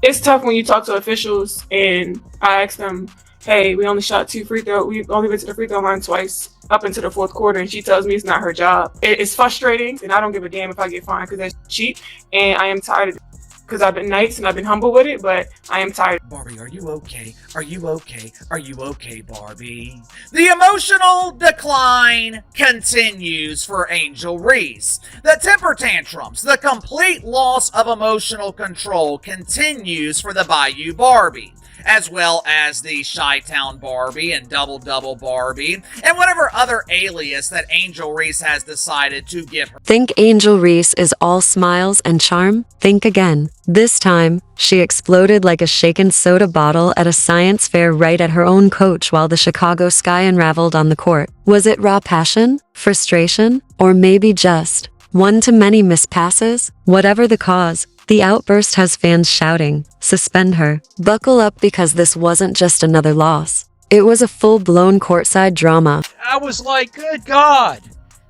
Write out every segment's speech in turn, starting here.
It's tough when you talk to officials and I ask them, hey, we only shot 2 free throws. We only went to the free throw line twice up into the fourth quarter, and she tells me it's not her job. It's frustrating, and I don't give a damn if I get fined because that's cheap, and I am tired of it because I've been nice and I've been humble with it, but I am tired. Barbie, are you okay? Are you okay? Are you okay, Barbie? The emotional decline continues for Angel Reese. The temper tantrums, the complete loss of emotional control continues for the Bayou Barbie, as well as the Chi-Town Barbie and Double Barbie, and whatever other alias that Angel Reese has decided to give her. Think Angel Reese is all smiles and charm? Think again. This time, she exploded like a shaken soda bottle at a science fair right at her own coach while the Chicago Sky unraveled on the court. Was it raw passion, frustration, or maybe just one-to-many missed passes? Whatever the cause, the outburst has fans shouting, "Suspend her." Buckle up because this wasn't just another loss. It was a full-blown courtside drama. I was like, good God,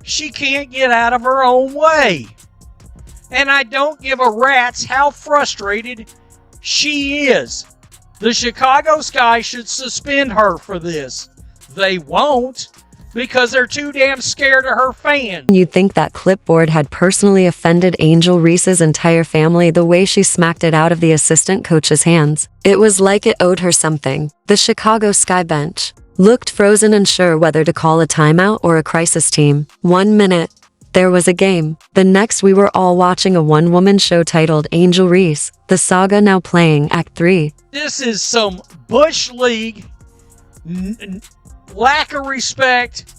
she can't get out of her own way. And I don't give a rat's how frustrated she is. The Chicago Sky should suspend her for this. They won't, because they're too damn scared of her fans. You'd think that clipboard had personally offended Angel Reese's entire family the way she smacked it out of the assistant coach's hands. It was like it owed her something. The Chicago Sky bench looked frozen, unsure whether to call a timeout or a crisis team. 1 minute, there was a game. The next, we were all watching a one-woman show titled Angel Reese, the saga now playing Act 3. This is some Bush League lack of respect.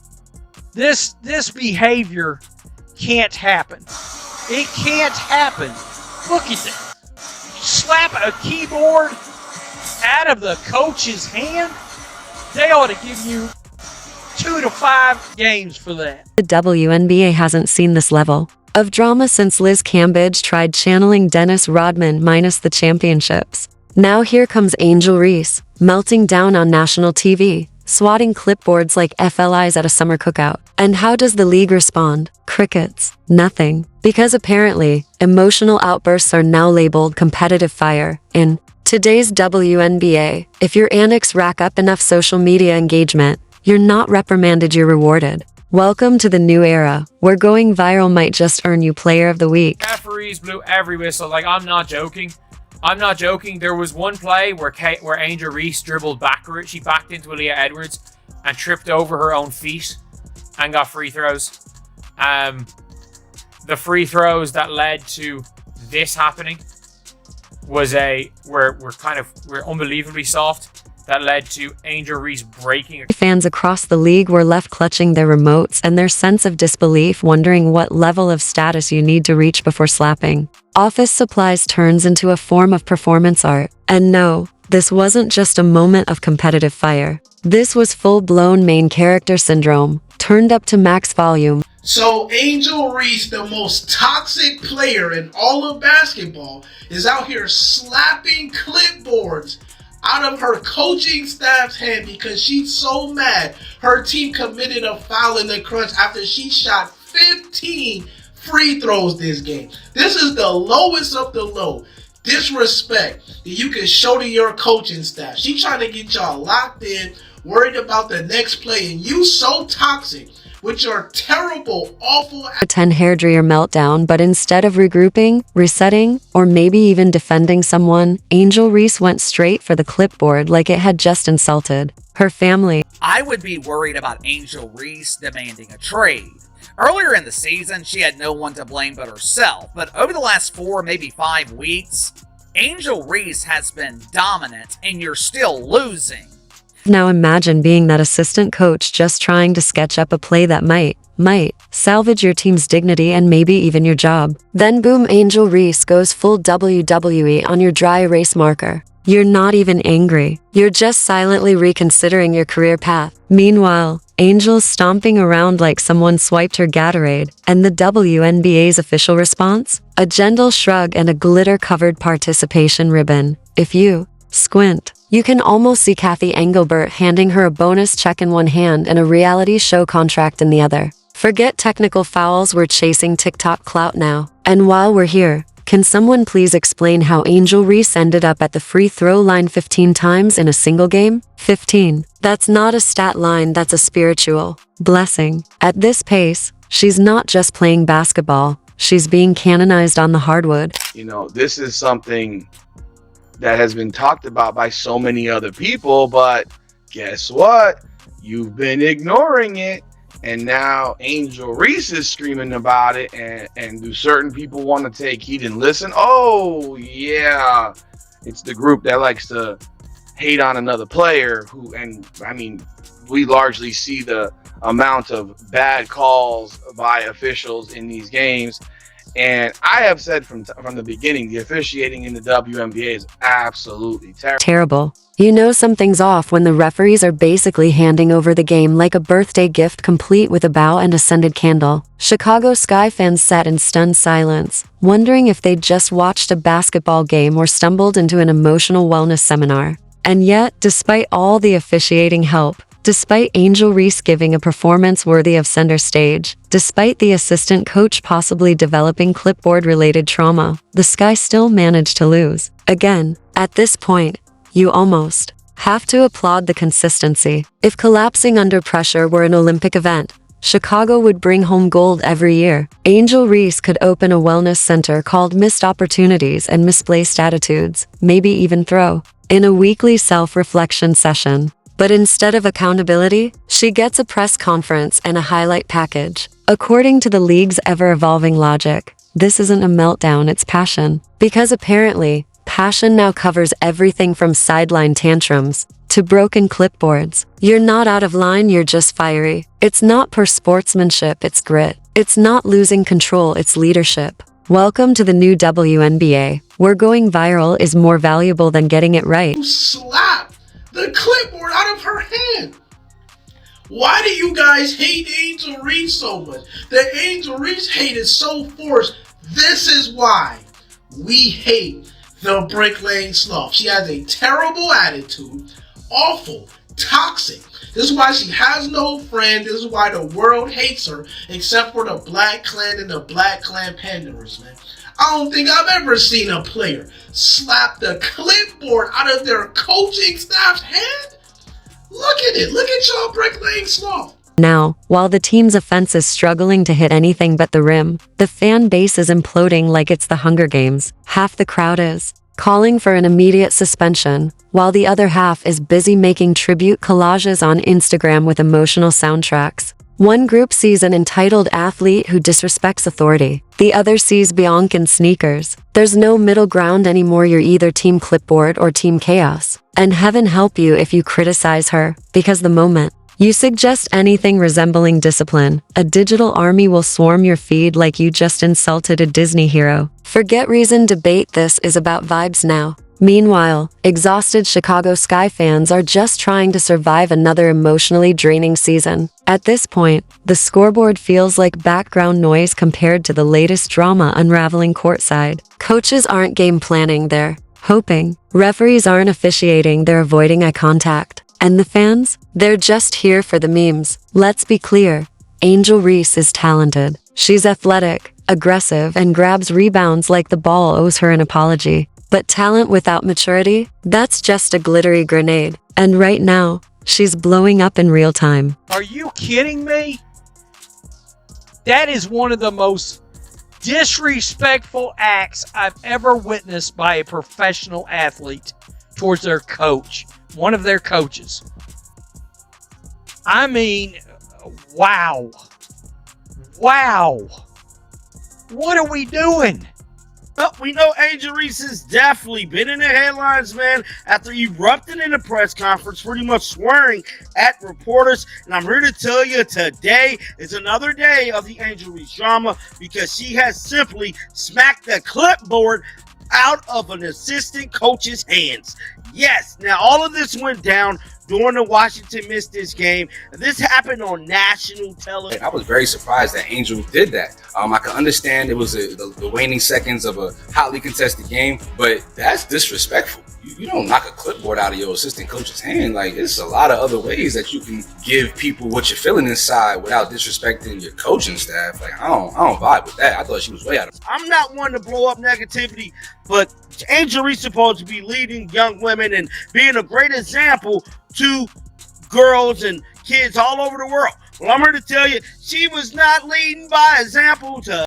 This behavior can't happen. It can't happen. Look at that. Slap a keyboard out of the coach's hand. They ought to give you 2 to 5 games for that. The WNBA hasn't seen this level of drama since Liz Cambage tried channeling Dennis Rodman minus the championships. Now here comes Angel Reese, melting down on national TV, swatting clipboards like FLIs at a summer cookout. And how does the league respond? Crickets. Nothing. Because apparently, emotional outbursts are now labeled competitive fire. In today's WNBA, if your antics rack up enough social media engagement, you're not reprimanded, you're rewarded. Welcome to the new era, where going viral might just earn you Player of the Week. Referees blew every whistle. Like, I'm not joking. I'm not joking. There was one play where Angel Reese dribbled backward. She backed into Aaliyah Edwards and tripped over her own feet and got free throws. The free throws that led to this happening were unbelievably soft. That led to Angel Reese breaking. Fans across the league were left clutching their remotes and their sense of disbelief, wondering what level of status you need to reach before slapping. Office supplies turns into a form of performance art. And no, this wasn't just a moment of competitive fire. This was full-blown main character syndrome, turned up to max volume. So Angel Reese, the most toxic player in all of basketball, is out here slapping clipboards out of her coaching staff's hand because she's so mad her team committed a foul in the crunch after she shot 15 free throws this game. This is the lowest of the low disrespect that you can show to your coaching staff. She trying to get y'all locked in, worried about the next play, and you so toxic with your terrible, awful 10 hairdryer meltdown, but instead of regrouping, resetting, or maybe even defending someone, Angel Reese went straight for the clipboard like it had just insulted her family. I would be worried about Angel Reese demanding a trade. Earlier in the season, she had no one to blame but herself, but over the last 4, maybe 5 weeks, Angel Reese has been dominant and you're still losing. Now imagine being that assistant coach just trying to sketch up a play that might salvage your team's dignity and maybe even your job. Then boom, Angel Reese goes full WWE on your dry erase marker. You're not even angry. You're just silently reconsidering your career path. Meanwhile, Angel's stomping around like someone swiped her Gatorade. And the WNBA's official response? A gentle shrug and a glitter-covered participation ribbon. If you squint, you can almost see Kathy Engelbert handing her a bonus check in one hand and a reality show contract in the other. Forget technical fouls, we're chasing TikTok clout now. And while we're here, Can someone please explain how Angel Reese ended up at the free throw line 15 times in a single game? 15. That's not a stat line, that's a spiritual blessing. At this pace, she's not just playing basketball, she's being canonized on the hardwood. You know, this is something that has been talked about by so many other people, but guess what? You've been ignoring it. And now Angel Reese is screaming about it, and do certain people want to take heed and listen? Oh, yeah. It's the group that likes to hate on another player we largely see the amount of bad calls by officials in these games. And I have said from the beginning, the officiating in the WNBA is absolutely Terrible. You know something's off when the referees are basically handing over the game like a birthday gift, complete with a bow and a scented candle. Chicago Sky fans sat in stunned silence, wondering if they'd just watched a basketball game or stumbled into an emotional wellness seminar. And yet, despite all the officiating help, despite Angel Reese giving a performance worthy of center stage, despite the assistant coach possibly developing clipboard-related trauma, the Sky still managed to lose. Again, at this point, you almost have to applaud the consistency. If collapsing under pressure were an Olympic event, Chicago would bring home gold every year. Angel Reese could open a wellness center called Missed Opportunities and Misplaced Attitudes, maybe even throw in a weekly self-reflection session. But instead of accountability, she gets a press conference and a highlight package. According to the league's ever-evolving logic, this isn't a meltdown, it's passion. Because apparently, passion now covers everything from sideline tantrums to broken clipboards. You're not out of line, you're just fiery. It's not poor sportsmanship, it's grit. It's not losing control, it's leadership. Welcome to the new WNBA, where going viral is more valuable than getting it right. Slap the clipboard out of her hand. Why do you guys hate Angel Reese so much? The Angel Reese hate is so forced. This is why we hate the Brick Lane Sloth. She has a terrible attitude, awful, toxic. This is why she has no friend. This is why the world hates her, except for the Black Clan and the Black Clan panders, man. I don't think I've ever seen a player slap the clipboard out of their coaching staff's hand. Look at it. Look at y'all, Brick Lane Sloth. Now, while the team's offense is struggling to hit anything but the rim, the fan base is imploding like it's the Hunger Games. Half the crowd is calling for an immediate suspension, while the other half is busy making tribute collages on Instagram with emotional soundtracks. One group sees an entitled athlete who disrespects authority. The other sees Bianca in sneakers. There's no middle ground anymore. You're either Team Clipboard or Team Chaos. And heaven help you if you criticize her, because the moment you suggest anything resembling discipline, a digital army will swarm your feed like you just insulted a Disney hero. Forget reason debate, this is about vibes now. Meanwhile, exhausted Chicago Sky fans are just trying to survive another emotionally draining season. At this point, the scoreboard feels like background noise compared to the latest drama unraveling courtside. Coaches aren't game planning, they're hoping. Referees aren't officiating, they're avoiding eye contact. And the fans? They're just here for the memes. Let's be clear, Angel Reese is talented. She's athletic, aggressive, and grabs rebounds like the ball owes her an apology. But talent without maturity? That's just a glittery grenade. And right now, she's blowing up in real time. Are you kidding me? That is one of the most disrespectful acts I've ever witnessed by a professional athlete towards their coach, one of their coaches. I mean, wow. Wow. What are we doing? Well, we know Angel Reese has definitely been in the headlines, man, after erupting in a press conference, pretty much swearing at reporters. And I'm here to tell you, today is another day of the Angel Reese drama, because she has simply smacked the clipboard out of an assistant coach's hands. Yes, now all of this went down during the Washington missed this game. This happened on national television. I was very surprised that Angel did that. I can understand it was the waning seconds of a hotly contested game, but that's disrespectful. You don't knock a clipboard out of your assistant coach's hand. Like, there's a lot of other ways that you can give people what you're feeling inside without disrespecting your coaching staff. Like, I don't vibe with that. I thought she was way out of. I'm not one to blow up negativity, but Angel Reese is supposed to be leading young women and being a great example to girls and kids all over the world. Well, I'm here to tell you, she was not leading by example to